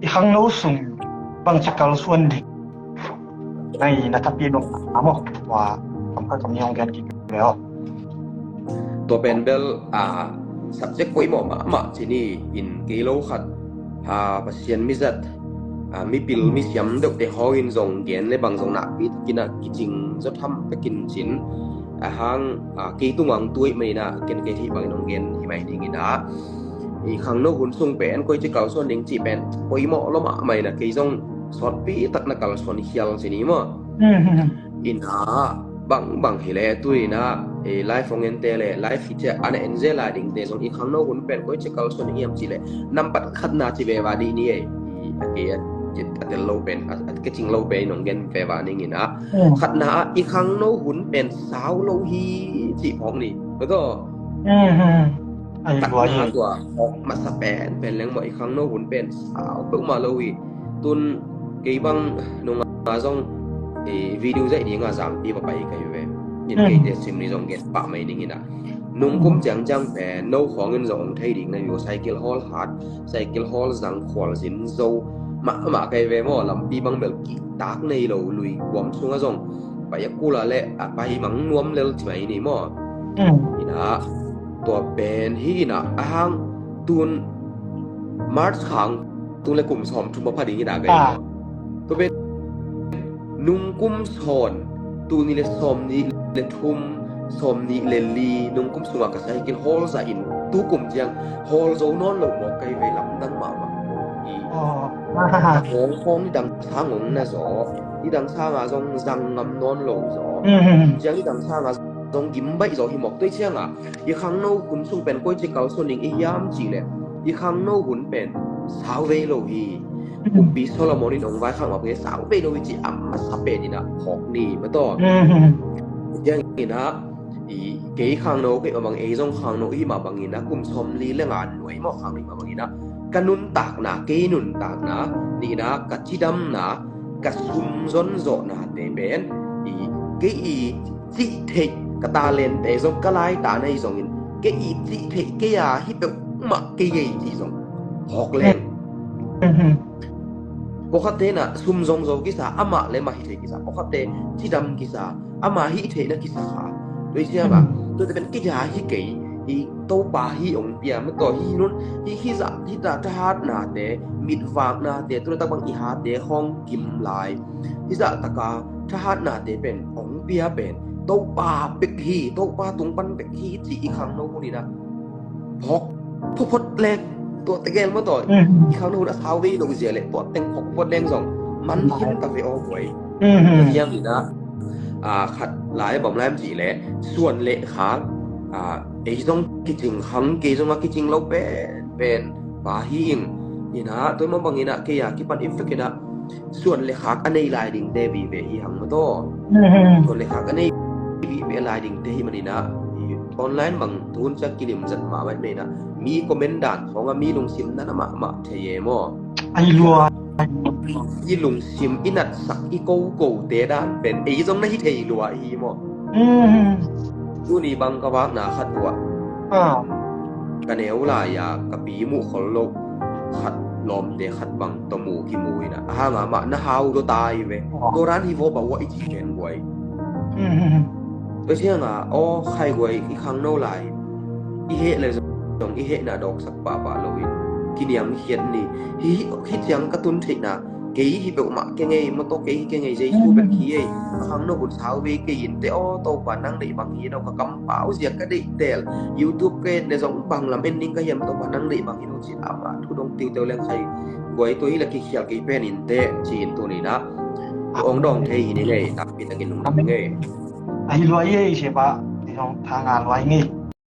ihangno sung bang chakal suan dik nai natapi no amo wa kamka kamyong gan ki leo ตัวเป็นเบลsubject ป่วยหมอมาที่นี่อินกิโลขัดปัสเซียนมิจัดมีปิลมีเสียมเด็กแต่หออินทรงเกณฑ์ในบางทรงหนักพิกินกิจริงจะทำไปกินชิ้นหางกีตุงังตุ้ยไม่นะเกณฑ์ที่บางน้องเกณฑ์ที่ไม่ดีกินนะอีกครั้งโน้หุ่นทรงเป็นก็จะเก่าส่วนหนึ่งจีเป็นป่วยหมอแล้วมาไม่นะกีทรงสอนปีตักนักการสอนเขียวสินี้มั้งอินบางเฮเลตุ้ยนะไลฟ์ของเงินเตเลไลฟ์ที่จะอันเอ็นเซลาดิ่งเตส่งอีกครั้งโน้หุ่นเป็นก็จะเก่าส่วนเยี่ยมจีเลยนำปัดขัดนาจีเบวาดีนี่เกียจิตอัตโลเป็นก็จริงโลเป็นน้องเกณฑ์เฟวานี่ไงนะขัดนาอีกครั้งโน้หุ่นเป็นสาวโลฮีจีพองนี่แล้วก็ตัดหาตัวออกมาสแปนเป็นเรื่องบ่อีกครั้งโน้หุ่นเป็นสาวเปิ่มาโลวีตุนกีบังนงอาซงวิดีโอจะนี่งาสามปีบ่ไปไกลเว้ยยินดีซิมนี่จงเก็บปะไม่นี่นะนุ่งกุมจังเป็นโนของเงินจงไทยดิ่งในอยู่ไซเคิลฮอลฮาร์ดไซเคิลฮอลสังขวลสินโซมาไกลเว้ยมั้งลำปีบังเบลกีตากในโลลุยกวมซุงอ่ะจงไปยักกูละแหละไปมังนวมเลลใช่มั้ยนี่มั้งนี่นะตัวเป็นที่นะอ้างตุนมาร์ชขังตุนเลยกลุ่มสอมทุบพอดีนี่นะไกลตัวเป็นนุ่งกุมสอนตูนี่เลยสอมนี่เลยทุ่มสอมนี่เลยลีนุ่งกุมสมักกับไซเคิลฮอลซะอินตู้กลุ่มเจียงฮอลโซนอนหลงหมอกไกลเวลำดังมาของนี่ดังช้างงนะซอนี่ดังช้างอ่ะจงจังงำนอนหลงซอเจียงนี่ดังช้างอ่ะจงกิมใบซอหิมอกด้วยเชียงอ่ะอีครั้งโน้หุ่นซุงเป็นก้อยจิเก่าส่วนหนึ่งอียามจีเลยอีครั้งโน้หุ่นเป็นสาวเวโลฮีผมปีโซโลมอนี่น้องไว้ข้างว่าเพื่อสาวเวโลฮีจีอัมมาซับเป็นนี่นะหอกนี่มาต่ออย่างนี้นะอีเกี่ยข้างโน้ก็บางจงข้างโน้ที่มาบางนี้นะกลุ่มชมลีเรื่องงานหน่วยมาข้างนี้มาบางนี้นะกันนุนตากนะเกนุนตากนะนี่นะกัดจีดำนะกัดซุ่มซนโซนะเตเป็นอีเกี่ยจีเทกตาเลนแต่ส่งกลายตาในส่งเกี่ยจีเทเกี่ยฮิปมาเกี่ยจีส่งหอกแรงปกตินะซุ่มซงโซกิสาอามาเลมาฮิเทกิสาปกติจีดำกิสาอามาฮิเทนะกิสาโดยเชื่อป่ะตัวจะเป็นเกี่ยฮิเกี่ยอีโตปาฮีองเปียมต่อฮีนุนฮีซะฮิตาทหารนาเตมิดวางนาเตตุตะบังอีหาเตห้องกิมลายฮิซะตะกาทหารนาเตเป็นองเปียเป็นโตปาเป็กฮีโตปาตุงปันเป็กฮีจีอีครั้งโนพวกนี้นะพกพดแรงตัวตะแกนมาต่ออีครั้งโนนะซาวเวโลเซียเลยตัวเต็งพกพดแรง2มันหินตะเวอหวยเยี่ยมนี่นะขัดหลายบ่มแลมจีแลส่วนเละขาไอ้ต้องคิดถึงหังเกจงมาคิดถึงเราเป็นบาหิงนี่นะตัวมันบางนี่นะเกียกิปันอินเฟกนะส่วนเลขาอันในลายดิ่งเดวีเวอีหังมาโตส่วนเลขาอันในวีเวลายดิ่งเดมันนี่นะออนไลน์บางทุนจะกิลิมจัดมาไว้ในนะมีคอมเมนต์ด่านของมีลงซิมนั่นมาเทเยมอไอ้ลัวยีลงซิมอินัดสักอีโกเตด้านเป็นไอ้ตรงนั้นที่เทลัวอีมอกูนี่บังกะวากนาขัดตัวกะแนวลายากะปีหมู่ขอลกขัดลอมเตขัดบังตะหมู่กิมุยนะหางามะนะฮาวตัวตายเว้ตัวร้านฮีโวบ่ว่าอีจีเกนไว้ไปเชียงอ๋อใครไว้อีครั้งโนลายอีเฮเลยจงอีเฮน่ะดอกสักปะโลวินกินยังเขียนนี่ฮิคิดยังกระตุนถินะเกยฮิเปมาเกงไงมาโตเกยเกงไงใจชูเป็นขี้ไอ้ครั้งโนบุญสาวเวเกยินเตอโตกว่านั่งได้บางทีเราก็กำเป๋าเสียก็ได้เตล YouTube เกในสองบังลำเอ็นดิ้งก็ยังโตกว่านั่งได้บางทีเราจิตอามาทุดงติวเตลเรื่องใครกวยตัวนี้ละกี่เขียลกี่เป็นอินเตจีนตัวนี้นะองดองเทยนี่ไงนักบินตะกินนุ่มนับไงไอ้รวยใช่ปะที่ต้องทางงานรวยนี่